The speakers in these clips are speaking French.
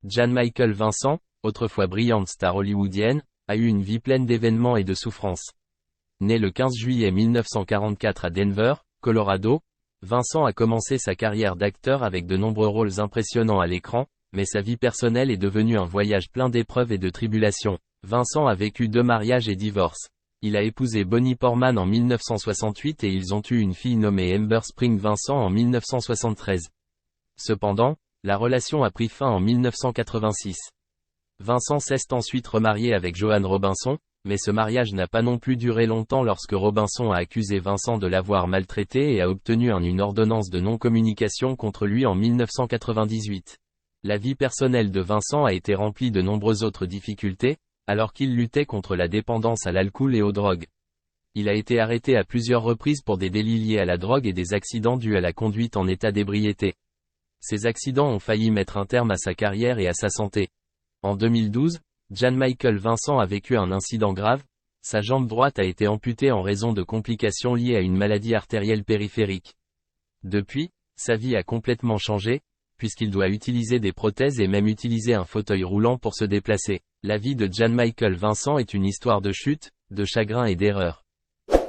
Jan Michael Vincent, autrefois brillante star hollywoodienne, a eu une vie pleine d'événements et de souffrances. Né le 15 juillet 1944 à Denver, Colorado, Vincent a commencé sa carrière d'acteur avec de nombreux rôles impressionnants à l'écran, mais sa vie personnelle est devenue un voyage plein d'épreuves et de tribulations. Vincent a vécu 2 mariages et divorces. Il a épousé Bonnie Portman en 1968 et ils ont eu une fille nommée Ember Spring Vincent en 1973. Cependant, la relation a pris fin en 1986. Vincent s'est ensuite remarié avec Joanne Robinson, mais ce mariage n'a pas non plus duré longtemps lorsque Robinson a accusé Vincent de l'avoir maltraité et a obtenu une ordonnance de non-communication contre lui en 1998. La vie personnelle de Vincent a été remplie de nombreuses autres difficultés, alors qu'il luttait contre la dépendance à l'alcool et aux drogues. Il a été arrêté à plusieurs reprises pour des délits liés à la drogue et des accidents dus à la conduite en état d'ébriété. Ces accidents ont failli mettre un terme à sa carrière et à sa santé. En 2012, Jan Michael Vincent a vécu un incident grave, sa jambe droite a été amputée en raison de complications liées à une maladie artérielle périphérique. Depuis, sa vie a complètement changé, puisqu'il doit utiliser des prothèses et même utiliser un fauteuil roulant pour se déplacer. La vie de Jan Michael Vincent est une histoire de chute, de chagrin et d'erreur.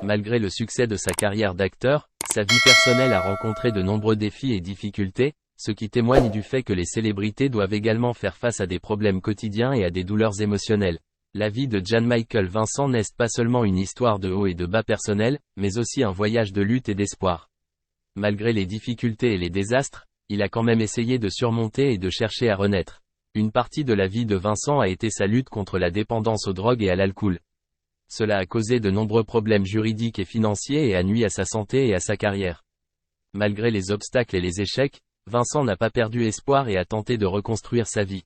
Malgré le succès de sa carrière d'acteur, sa vie personnelle a rencontré de nombreux défis et difficultés, ce qui témoigne du fait que les célébrités doivent également faire face à des problèmes quotidiens et à des douleurs émotionnelles. La vie de Jan Michael Vincent n'est pas seulement une histoire de hauts et de bas personnels, mais aussi un voyage de lutte et d'espoir. Malgré les difficultés et les désastres, il a quand même essayé de surmonter et de chercher à renaître. Une partie de la vie de Vincent a été sa lutte contre la dépendance aux drogues et à l'alcool. Cela a causé de nombreux problèmes juridiques et financiers et a nui à sa santé et à sa carrière. Malgré les obstacles et les échecs, Vincent n'a pas perdu espoir et a tenté de reconstruire sa vie.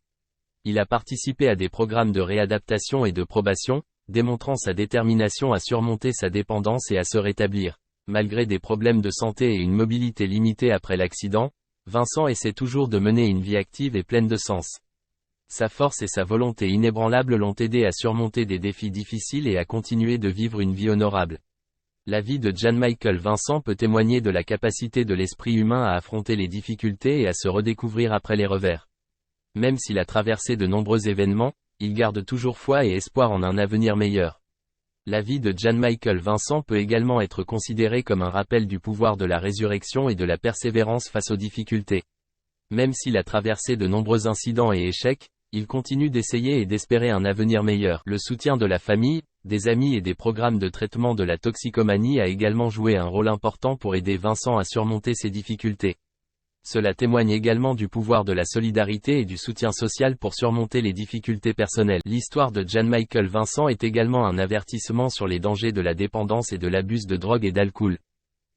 Il a participé à des programmes de réadaptation et de probation, démontrant sa détermination à surmonter sa dépendance et à se rétablir. Malgré des problèmes de santé et une mobilité limitée après l'accident, Vincent essaie toujours de mener une vie active et pleine de sens. Sa force et sa volonté inébranlable l'ont aidé à surmonter des défis difficiles et à continuer de vivre une vie honorable. La vie de Jan Michael Vincent peut témoigner de la capacité de l'esprit humain à affronter les difficultés et à se redécouvrir après les revers. Même s'il a traversé de nombreux événements, il garde toujours foi et espoir en un avenir meilleur. La vie de Jan Michael Vincent peut également être considérée comme un rappel du pouvoir de la résurrection et de la persévérance face aux difficultés. Même s'il a traversé de nombreux incidents et échecs, il continue d'essayer et d'espérer un avenir meilleur. Le soutien de la famille, des amis et des programmes de traitement de la toxicomanie a également joué un rôle important pour aider Vincent à surmonter ses difficultés. Cela témoigne également du pouvoir de la solidarité et du soutien social pour surmonter les difficultés personnelles. L'histoire de Jan Michael Vincent est également un avertissement sur les dangers de la dépendance et de l'abus de drogue et d'alcool.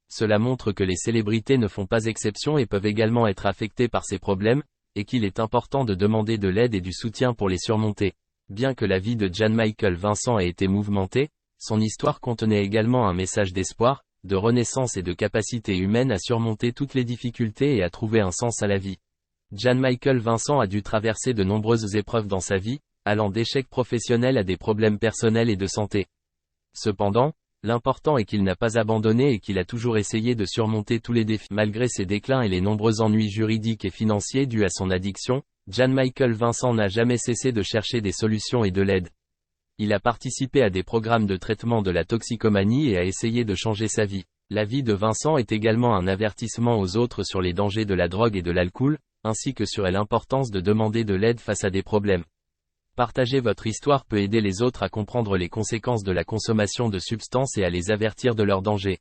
Cela montre que les célébrités ne font pas exception et peuvent également être affectées par ces problèmes, et qu'il est important de demander de l'aide et du soutien pour les surmonter. Bien que la vie de Jan Michael Vincent ait été mouvementée, son histoire contenait également un message d'espoir, de renaissance et de capacité humaine à surmonter toutes les difficultés et à trouver un sens à la vie. Jan Michael Vincent a dû traverser de nombreuses épreuves dans sa vie, allant d'échecs professionnels à des problèmes personnels et de santé. Cependant, l'important est qu'il n'a pas abandonné et qu'il a toujours essayé de surmonter tous les défis. Malgré ses déclins et les nombreux ennuis juridiques et financiers dus à son addiction, Jan Michael Vincent n'a jamais cessé de chercher des solutions et de l'aide. Il a participé à des programmes de traitement de la toxicomanie et a essayé de changer sa vie. La vie de Vincent est également un avertissement aux autres sur les dangers de la drogue et de l'alcool, ainsi que sur l'importance de demander de l'aide face à des problèmes. Partager votre histoire peut aider les autres à comprendre les conséquences de la consommation de substances et à les avertir de leurs dangers.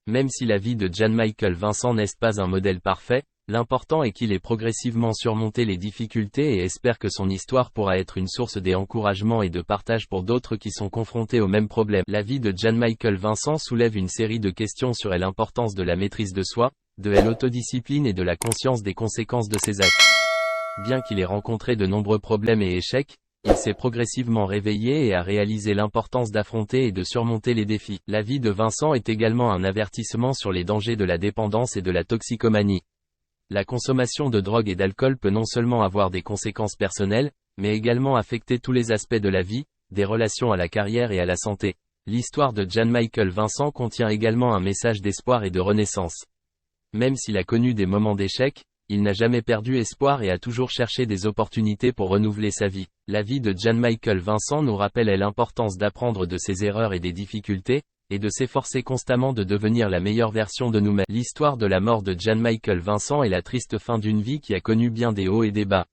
Même si la vie de Jan Michael Vincent n'est pas un modèle parfait, l'important est qu'il ait progressivement surmonté les difficultés et espère que son histoire pourra être une source d'encouragement et de partage pour d'autres qui sont confrontés aux mêmes problèmes. La vie de Jan Michael Vincent soulève une série de questions sur l'importance de la maîtrise de soi, de l'autodiscipline et de la conscience des conséquences de ses actes. Bien qu'il ait rencontré de nombreux problèmes et échecs, il s'est progressivement réveillé et a réalisé l'importance d'affronter et de surmonter les défis. La vie de Vincent est également un avertissement sur les dangers de la dépendance et de la toxicomanie. La consommation de drogue et d'alcool peut non seulement avoir des conséquences personnelles, mais également affecter tous les aspects de la vie, des relations à la carrière et à la santé. L'histoire de Jan Michael Vincent contient également un message d'espoir et de renaissance. Même s'il a connu des moments d'échec, il n'a jamais perdu espoir et a toujours cherché des opportunités pour renouveler sa vie. La vie de Jan Michael Vincent nous rappelle l'importance d'apprendre de ses erreurs et des difficultés, et de s'efforcer constamment de devenir la meilleure version de nous-mêmes. L'histoire de la mort de Jan Michael Vincent est la triste fin d'une vie qui a connu bien des hauts et des bas.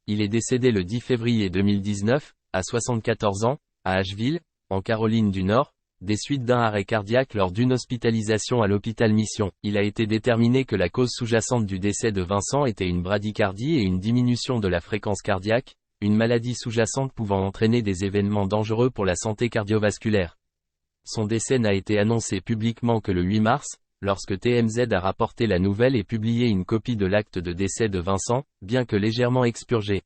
Il est décédé le 10 février 2019, à 74 ans, à Asheville, en Caroline du Nord, des suites d'un arrêt cardiaque lors d'une hospitalisation à l'hôpital Mission. Il a été déterminé que la cause sous-jacente du décès de Vincent était une bradycardie et une diminution de la fréquence cardiaque, une maladie sous-jacente pouvant entraîner des événements dangereux pour la santé cardiovasculaire. Son décès n'a été annoncé publiquement que le 8 mars, lorsque TMZ a rapporté la nouvelle et publié une copie de l'acte de décès de Vincent, bien que légèrement expurgé.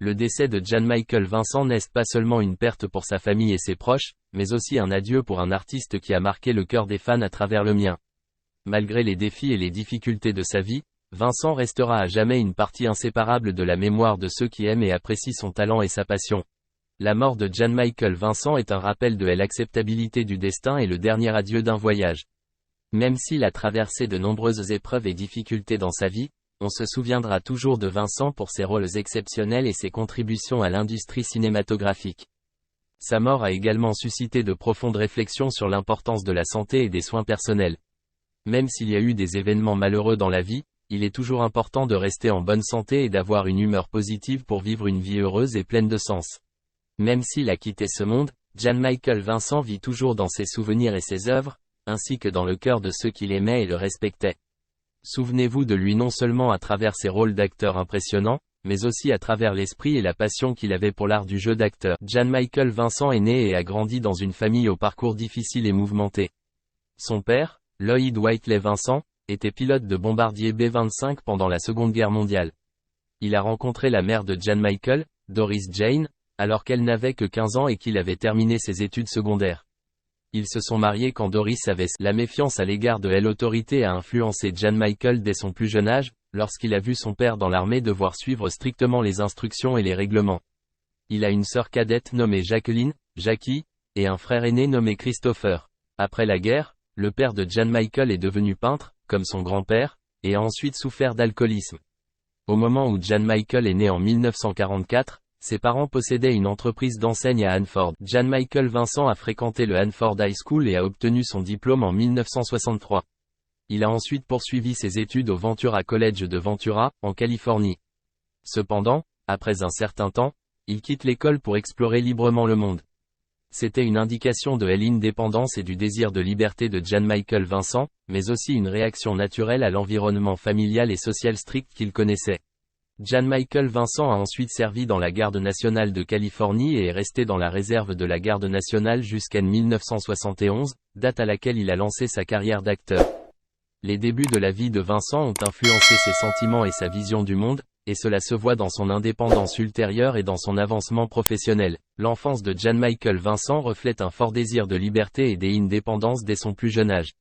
Le décès de Jan Michael Vincent n'est pas seulement une perte pour sa famille et ses proches, mais aussi un adieu pour un artiste qui a marqué le cœur des fans à travers le mien. Malgré les défis et les difficultés de sa vie, Vincent restera à jamais une partie inséparable de la mémoire de ceux qui aiment et apprécient son talent et sa passion. La mort de Jan Michael Vincent est un rappel de l'acceptabilité du destin et le dernier adieu d'un voyage. Même s'il a traversé de nombreuses épreuves et difficultés dans sa vie, on se souviendra toujours de Vincent pour ses rôles exceptionnels et ses contributions à l'industrie cinématographique. Sa mort a également suscité de profondes réflexions sur l'importance de la santé et des soins personnels. Même s'il y a eu des événements malheureux dans la vie, il est toujours important de rester en bonne santé et d'avoir une humeur positive pour vivre une vie heureuse et pleine de sens. Même s'il a quitté ce monde, Jan Michael Vincent vit toujours dans ses souvenirs et ses œuvres, ainsi que dans le cœur de ceux qui l'aimaient et le respectaient. Souvenez-vous de lui non seulement à travers ses rôles d'acteur impressionnants, mais aussi à travers l'esprit et la passion qu'il avait pour l'art du jeu d'acteur. Jan Michael Vincent est né et a grandi dans une famille au parcours difficile et mouvementé. Son père, Lloyd Whiteley Vincent, était pilote de bombardier B-25 pendant la Seconde Guerre mondiale. Il a rencontré la mère de Jan Michael, Doris Jane, alors qu'elle n'avait que 15 ans et qu'il avait terminé ses études secondaires. Ils se sont mariés quand Doris avait la méfiance à l'égard de l'autorité a influencé Jan Michael dès son plus jeune âge, lorsqu'il a vu son père dans l'armée devoir suivre strictement les instructions et les règlements. Il a une sœur cadette nommée Jacqueline, Jackie, et un frère aîné nommé Christopher. Après la guerre, le père de Jan Michael est devenu peintre, comme son grand-père, et a ensuite souffert d'alcoolisme. Au moment où Jan Michael est né en 1944, ses parents possédaient une entreprise d'enseigne à Hanford. Jan Michael Vincent a fréquenté le Hanford High School et a obtenu son diplôme en 1963. Il a ensuite poursuivi ses études au Ventura College de Ventura, en Californie. Cependant, après un certain temps, il quitte l'école pour explorer librement le monde. C'était une indication de l'indépendance et du désir de liberté de Jan Michael Vincent, mais aussi une réaction naturelle à l'environnement familial et social strict qu'il connaissait. Jan Michael Vincent a ensuite servi dans la Garde nationale de Californie et est resté dans la réserve de la Garde nationale jusqu'en 1971, date à laquelle il a lancé sa carrière d'acteur. Les débuts de la vie de Vincent ont influencé ses sentiments et sa vision du monde, et cela se voit dans son indépendance ultérieure et dans son avancement professionnel. L'enfance de Jan Michael Vincent reflète un fort désir de liberté et d'indépendance dès son plus jeune âge.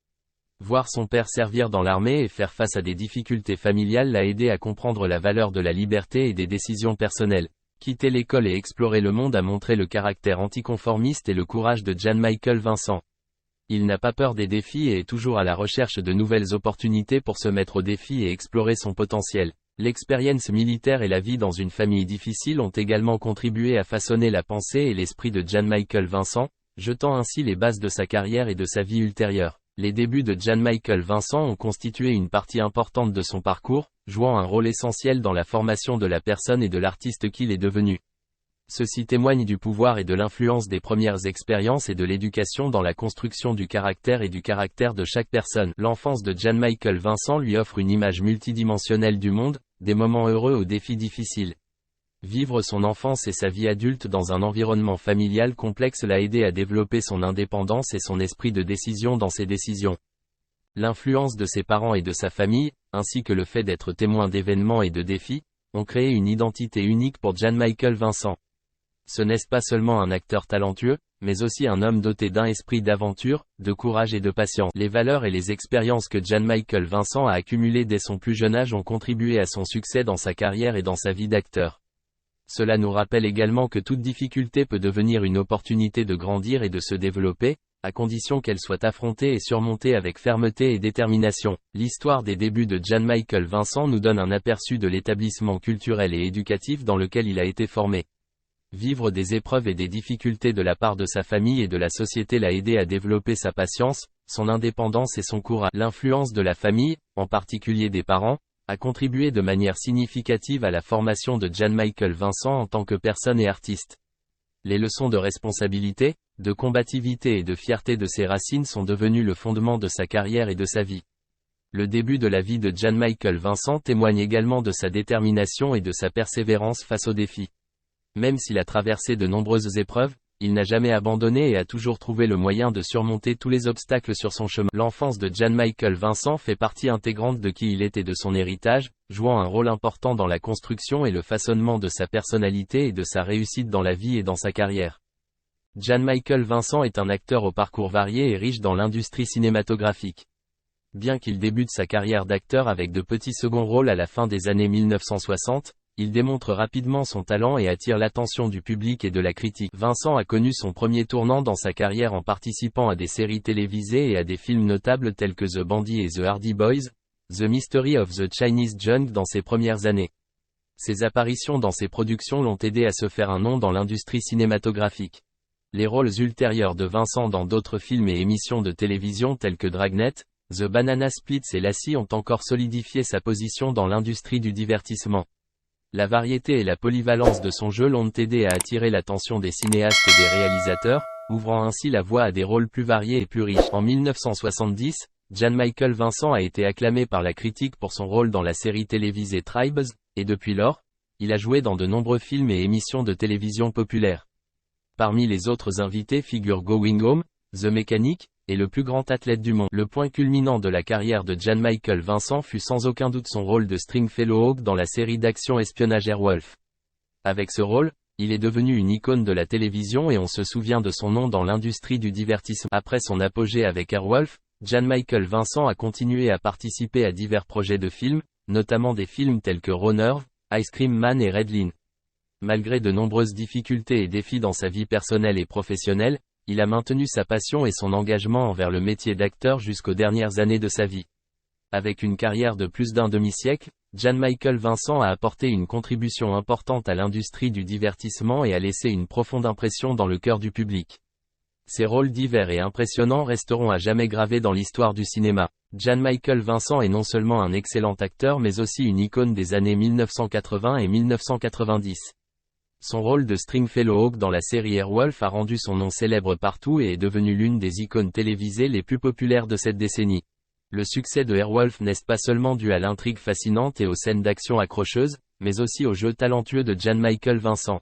Voir son père servir dans l'armée et faire face à des difficultés familiales l'a aidé à comprendre la valeur de la liberté et des décisions personnelles. Quitter l'école et explorer le monde a montré le caractère anticonformiste et le courage de Jan Michael Vincent. Il n'a pas peur des défis et est toujours à la recherche de nouvelles opportunités pour se mettre au défi et explorer son potentiel. L'expérience militaire et la vie dans une famille difficile ont également contribué à façonner la pensée et l'esprit de Jan Michael Vincent, jetant ainsi les bases de sa carrière et de sa vie ultérieure. Les débuts de Jan Michael Vincent ont constitué une partie importante de son parcours, jouant un rôle essentiel dans la formation de la personne et de l'artiste qu'il est devenu. Ceci témoigne du pouvoir et de l'influence des premières expériences et de l'éducation dans la construction du caractère et du caractère de chaque personne. L'enfance de Jan Michael Vincent lui offre une image multidimensionnelle du monde, des moments heureux aux défis difficiles. Vivre son enfance et sa vie adulte dans un environnement familial complexe l'a aidé à développer son indépendance et son esprit de décision dans ses décisions. L'influence de ses parents et de sa famille, ainsi que le fait d'être témoin d'événements et de défis, ont créé une identité unique pour Jan Michael Vincent. Ce n'est pas seulement un acteur talentueux, mais aussi un homme doté d'un esprit d'aventure, de courage et de patience. Les valeurs et les expériences que Jan Michael Vincent a accumulées dès son plus jeune âge ont contribué à son succès dans sa carrière et dans sa vie d'acteur. Cela nous rappelle également que toute difficulté peut devenir une opportunité de grandir et de se développer, à condition qu'elle soit affrontée et surmontée avec fermeté et détermination. L'histoire des débuts de Jan Michael Vincent nous donne un aperçu de l'établissement culturel et éducatif dans lequel il a été formé. Vivre des épreuves et des difficultés de la part de sa famille et de la société l'a aidé à développer sa patience, son indépendance et son courage. L'influence de la famille, en particulier des parents, a contribué de manière significative à la formation de Jan Michael Vincent en tant que personne et artiste. Les leçons de responsabilité, de combativité et de fierté de ses racines sont devenues le fondement de sa carrière et de sa vie. Le début de la vie de Jan Michael Vincent témoigne également de sa détermination et de sa persévérance face aux défis. Même s'il a traversé de nombreuses épreuves, il n'a jamais abandonné et a toujours trouvé le moyen de surmonter tous les obstacles sur son chemin. L'enfance de Jan Michael Vincent fait partie intégrante de qui il est et de son héritage, jouant un rôle important dans la construction et le façonnement de sa personnalité et de sa réussite dans la vie et dans sa carrière. Jan Michael Vincent est un acteur au parcours varié et riche dans l'industrie cinématographique. Bien qu'il débute sa carrière d'acteur avec de petits seconds rôles à la fin des années 1960, il démontre rapidement son talent et attire l'attention du public et de la critique. Vincent a connu son premier tournant dans sa carrière en participant à des séries télévisées et à des films notables tels que The Bandit et The Hardy Boys, The Mystery of the Chinese Jungle dans ses premières années. Ses apparitions dans ces productions l'ont aidé à se faire un nom dans l'industrie cinématographique. Les rôles ultérieurs de Vincent dans d'autres films et émissions de télévision tels que Dragnet, The Banana Splits et Lassie ont encore solidifié sa position dans l'industrie du divertissement. La variété et la polyvalence de son jeu l'ont aidé à attirer l'attention des cinéastes et des réalisateurs, ouvrant ainsi la voie à des rôles plus variés et plus riches. En 1970, Jan Michael Vincent a été acclamé par la critique pour son rôle dans la série télévisée Tribes, et depuis lors, il a joué dans de nombreux films et émissions de télévision populaires. Parmi les autres invités figurent Going Home, The Mechanic, et le plus grand athlète du monde. Le point culminant de la carrière de Jan Michael Vincent fut sans aucun doute son rôle de Stringfellow Hawk dans la série d'action espionnage Airwolf. Avec ce rôle, il est devenu une icône de la télévision et on se souvient de son nom dans l'industrie du divertissement. Après son apogée avec Airwolf, Jan Michael Vincent a continué à participer à divers projets de films, notamment des films tels que Raw Nerve, Ice Cream Man et Redline. Malgré de nombreuses difficultés et défis dans sa vie personnelle et professionnelle, il a maintenu sa passion et son engagement envers le métier d'acteur jusqu'aux dernières années de sa vie. Avec une carrière de plus d'un demi-siècle, Jan Michael Vincent a apporté une contribution importante à l'industrie du divertissement et a laissé une profonde impression dans le cœur du public. Ses rôles divers et impressionnants resteront à jamais gravés dans l'histoire du cinéma. Jan Michael Vincent est non seulement un excellent acteur mais aussi une icône des années 1980 et 1990. Son rôle de Stringfellow Hawk dans la série Airwolf a rendu son nom célèbre partout et est devenu l'une des icônes télévisées les plus populaires de cette décennie. Le succès de Airwolf n'est pas seulement dû à l'intrigue fascinante et aux scènes d'action accrocheuses, mais aussi au jeu talentueux de Jan Michael Vincent.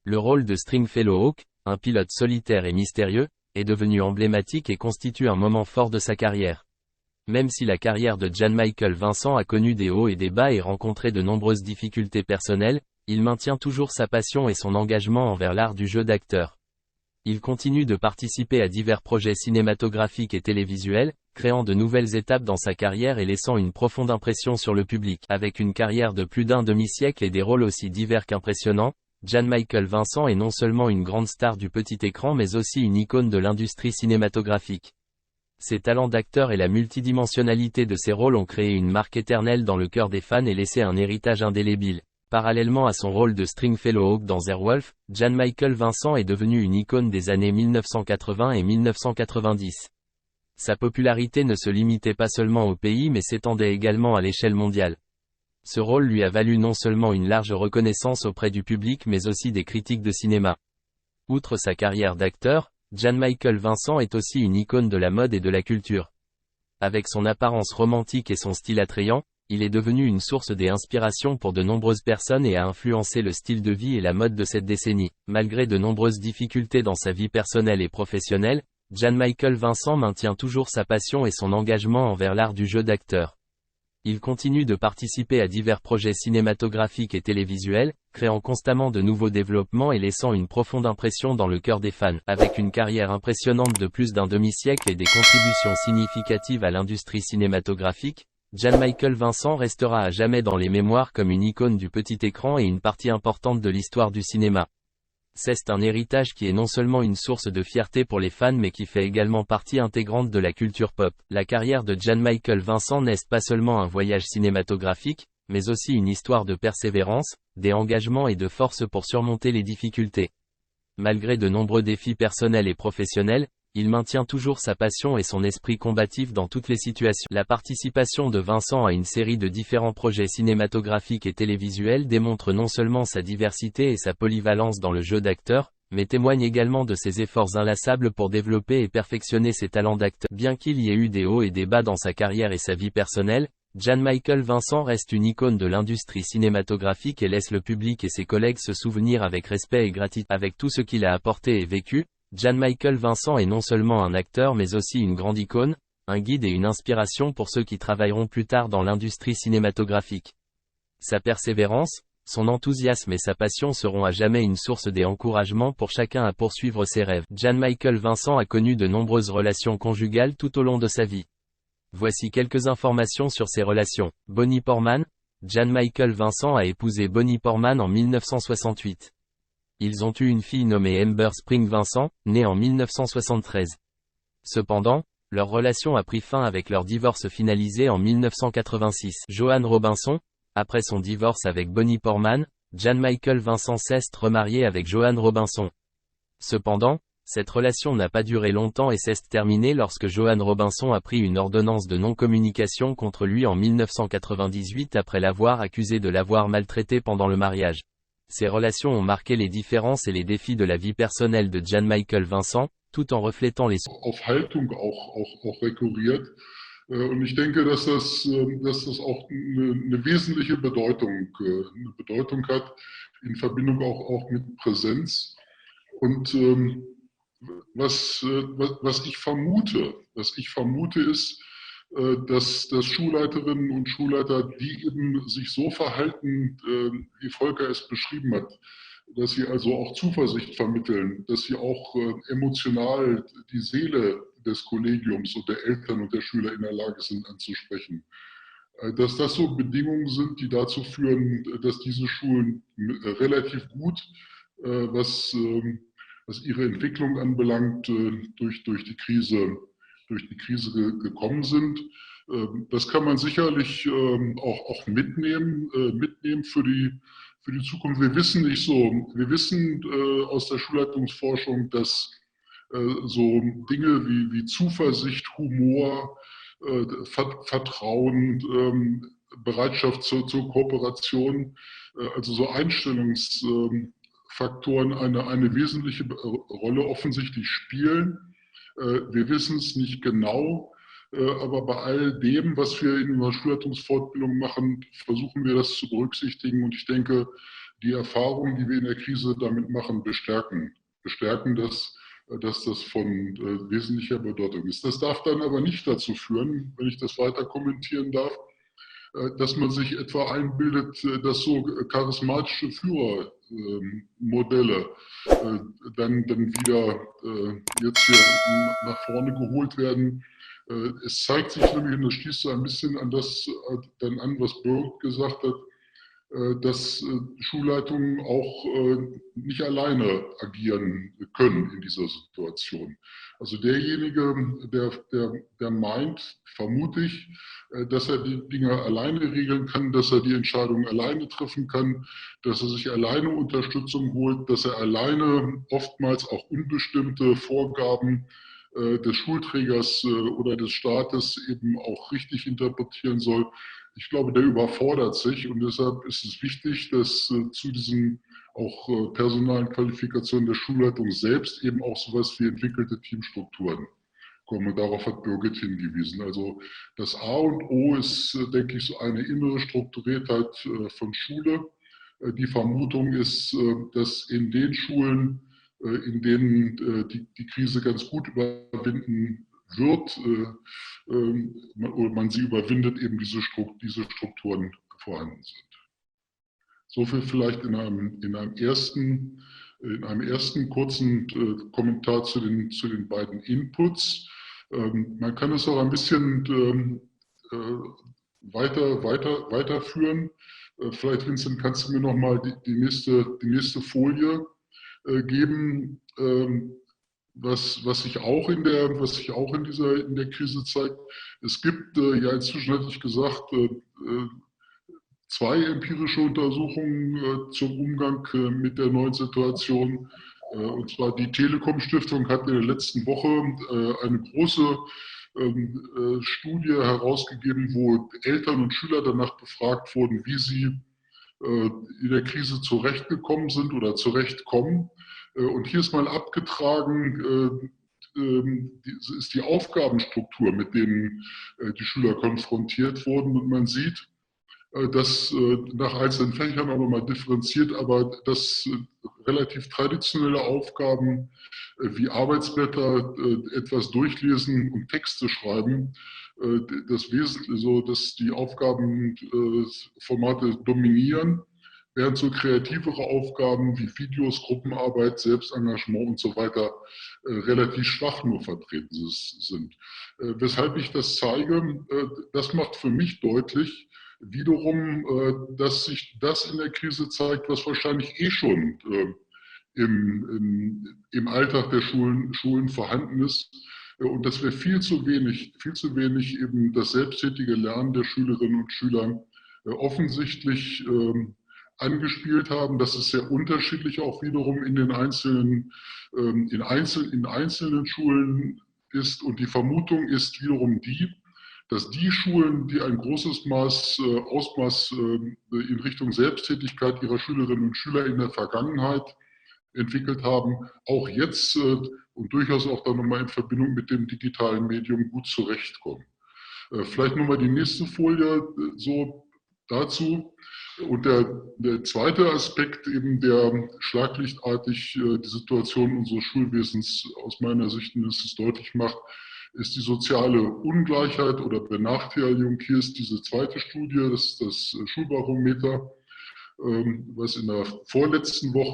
Le rôle de Stringfellow Hawk, un pilote solitaire et mystérieux, est devenu emblématique et constitue un moment fort de sa carrière. Même si la carrière de Jan Michael Vincent a connu des hauts et des bas et rencontré de nombreuses difficultés personnelles, il maintient toujours sa passion et son engagement envers l'art du jeu d'acteur. Il continue de participer à divers projets cinématographiques et télévisuels, créant de nouvelles étapes dans sa carrière et laissant une profonde impression sur le public. Avec une carrière de plus d'un demi-siècle et des rôles aussi divers qu'impressionnants, Jan Michael Vincent est non seulement une grande star du petit écran mais aussi une icône de l'industrie cinématographique. Ses talents d'acteur et la multidimensionnalité de ses rôles ont créé une marque éternelle dans le cœur des fans et laissé un héritage indélébile. Parallèlement à son rôle de Stringfellow Hawk dans Airwolf, Jan Michael Vincent est devenu une icône des années 1980 et 1990. Sa popularité ne se limitait pas seulement au pays mais s'étendait également à l'échelle mondiale. Ce rôle lui a valu non seulement une large reconnaissance auprès du public mais aussi des critiques de cinéma. Outre sa carrière d'acteur, Jan Michael Vincent est aussi une icône de la mode et de la culture. Avec son apparence romantique et son style attrayant, il est devenu une source d'inspiration pour de nombreuses personnes et a influencé le style de vie et la mode de cette décennie. Malgré de nombreuses difficultés dans sa vie personnelle et professionnelle, Jan Michael Vincent maintient toujours sa passion et son engagement envers l'art du jeu d'acteur. Il continue de participer à divers projets cinématographiques et télévisuels, créant constamment de nouveaux développements et laissant une profonde impression dans le cœur des fans. Avec une carrière impressionnante de plus d'un demi-siècle et des contributions significatives à l'industrie cinématographique, Jan Michael Vincent restera à jamais dans les mémoires comme une icône du petit écran et une partie importante de l'histoire du cinéma. C'est un héritage qui est non seulement une source de fierté pour les fans mais qui fait également partie intégrante de la culture pop. La carrière de Jan-Michael Vincent n'est pas seulement un voyage cinématographique, mais aussi une histoire de persévérance, d'engagement et de force pour surmonter les difficultés. Malgré de nombreux défis personnels et professionnels, il maintient toujours sa passion et son esprit combatif dans toutes les situations. La participation de Vincent à une série de différents projets cinématographiques et télévisuels démontre non seulement sa diversité et sa polyvalence dans le jeu d'acteur, mais témoigne également de ses efforts inlassables pour développer et perfectionner ses talents d'acteur. Bien qu'il y ait eu des hauts et des bas dans sa carrière et sa vie personnelle, Jan-Michael Vincent reste une icône de l'industrie cinématographique et laisse le public et ses collègues se souvenir avec respect et gratitude. Avec tout ce qu'il a apporté et vécu, Jan-Michael Vincent est non seulement un acteur mais aussi une grande icône, un guide et une inspiration pour ceux qui travailleront plus tard dans l'industrie cinématographique. Sa persévérance, son enthousiasme et sa passion seront à jamais une source d'encouragement pour chacun à poursuivre ses rêves. Jan-Michael Vincent a connu de nombreuses relations conjugales tout au long de sa vie. Voici quelques informations sur ses relations. Bonnie Portman. Jan-Michael Vincent a épousé Bonnie Portman en 1968. Ils ont eu une fille nommée Amber Spring Vincent, née en 1973. Cependant, leur relation a pris fin avec leur divorce finalisé en 1986. Joanne Robinson. Après son divorce avec Bonnie Portman, Jan-Michael Vincent s'est remarié avec Joanne Robinson. Cependant, cette relation n'a pas duré longtemps et s'est terminée lorsque Joanne Robinson a pris une ordonnance de non-communication contre lui en 1998 après l'avoir accusé de l'avoir maltraité pendant le mariage. Ces relations ont marqué les différences et les défis de la vie personnelle de Jan-Michael Vincent, tout en reflétant les auf Haltung auch rekurriert. Und ich denke, dass das auch eine wesentliche Bedeutung hat, in Verbindung auch mit Präsenz. Und was ich vermute ist, dass Schulleiterinnen und Schulleiter, die eben sich so verhalten, wie Volker es beschrieben hat, dass sie also auch Zuversicht vermitteln, dass sie auch emotional die Seele des Kollegiums und der Eltern und der Schüler in der Lage sind anzusprechen. Dass das so Bedingungen sind, die dazu führen, dass diese Schulen relativ gut, was ihre Entwicklung anbelangt, durch die Krise gekommen sind. Das kann man sicherlich auch mitnehmen für die Zukunft. Wir wissen aus der Schulleitungsforschung, dass so Dinge wie Zuversicht, Humor, Vertrauen, Bereitschaft zur Kooperation, also so Einstellungsfaktoren eine wesentliche Rolle offensichtlich spielen. Wir wissen es nicht genau, aber bei all dem, was wir in der Schulleitungsfortbildung machen, versuchen wir das zu berücksichtigen. Und ich denke, die Erfahrungen, die wir in der Krise damit machen, bestärken dass das von wesentlicher Bedeutung ist. Das darf dann aber nicht dazu führen, wenn ich das weiter kommentieren darf, dass man sich etwa einbildet, dass so charismatische Führermodelle dann wieder jetzt hier nach vorne geholt werden. Es zeigt sich nämlich, und das schließt so ein bisschen an das dann an, was Birk gesagt hat, dass Schulleitungen auch nicht alleine agieren können in dieser Situation. Also derjenige, der meint, vermute ich, dass er die Dinge alleine regeln kann, dass er die Entscheidungen alleine treffen kann, dass er sich alleine Unterstützung holt, dass er alleine oftmals auch unbestimmte Vorgaben des Schulträgers oder des Staates eben auch richtig interpretieren soll. Ich glaube, der überfordert sich und deshalb ist es wichtig, dass zu diesen auch personalen Qualifikationen der Schulleitung selbst eben auch sowas wie entwickelte Teamstrukturen kommen. Und darauf hat Birgit hingewiesen. Also das A und O ist, denke ich, so eine innere Strukturiertheit von Schule. Die Vermutung ist, dass in den Schulen, in denen die Krise ganz gut überwinden wird, man sie überwindet, eben diese Strukturen vorhanden sind. So viel vielleicht in einem ersten kurzen Kommentar zu den beiden Inputs. Man kann es auch ein bisschen weiterführen. Vielleicht, Vincent, kannst du mir noch mal die nächste Folie geben, was sich auch in der Krise zeigt. Es gibt, ja, inzwischen hatte ich gesagt, zwei empirische Untersuchungen zum Umgang mit der neuen Situation. Und zwar die Telekom Stiftung hat in der letzten Woche eine große Studie herausgegeben, wo Eltern und Schüler danach befragt wurden, wie sie in der Krise zurechtgekommen sind oder zurechtkommen. Und hier ist mal abgetragen, ist die Aufgabenstruktur, mit denen die Schüler konfrontiert wurden. Und man sieht, das nach einzelnen Fächern auch nochmal differenziert, aber dass relativ traditionelle Aufgaben wie Arbeitsblätter, etwas durchlesen und Texte schreiben, das Wesentliche so, dass die Aufgabenformate dominieren, während so kreativere Aufgaben wie Videos, Gruppenarbeit, Selbstengagement und so weiter relativ schwach nur vertreten sind. Weshalb ich das zeige, das macht für mich deutlich, wiederum, dass sich das in der Krise zeigt, was wahrscheinlich schon im Alltag der Schulen vorhanden ist. Und dass wir viel zu wenig eben das selbsttätige Lernen der Schülerinnen und Schüler offensichtlich angespielt haben. Das ist sehr unterschiedlich auch wiederum in einzelnen Schulen ist. Und die Vermutung ist wiederum die, dass die Schulen, die ein großes Ausmaß in Richtung Selbsttätigkeit ihrer Schülerinnen und Schüler in der Vergangenheit entwickelt haben, auch jetzt und durchaus auch dann nochmal in Verbindung mit dem digitalen Medium gut zurechtkommen. Vielleicht nochmal die nächste Folie so dazu. Und der zweite Aspekt, eben der schlaglichtartig die Situation unseres Schulwesens aus meiner Sicht mindestens deutlich macht, ist die soziale Ungleichheit oder Benachteiligung. Hier ist diese zweite Studie, das ist das Schulbarometer, was in der vorletzten Woche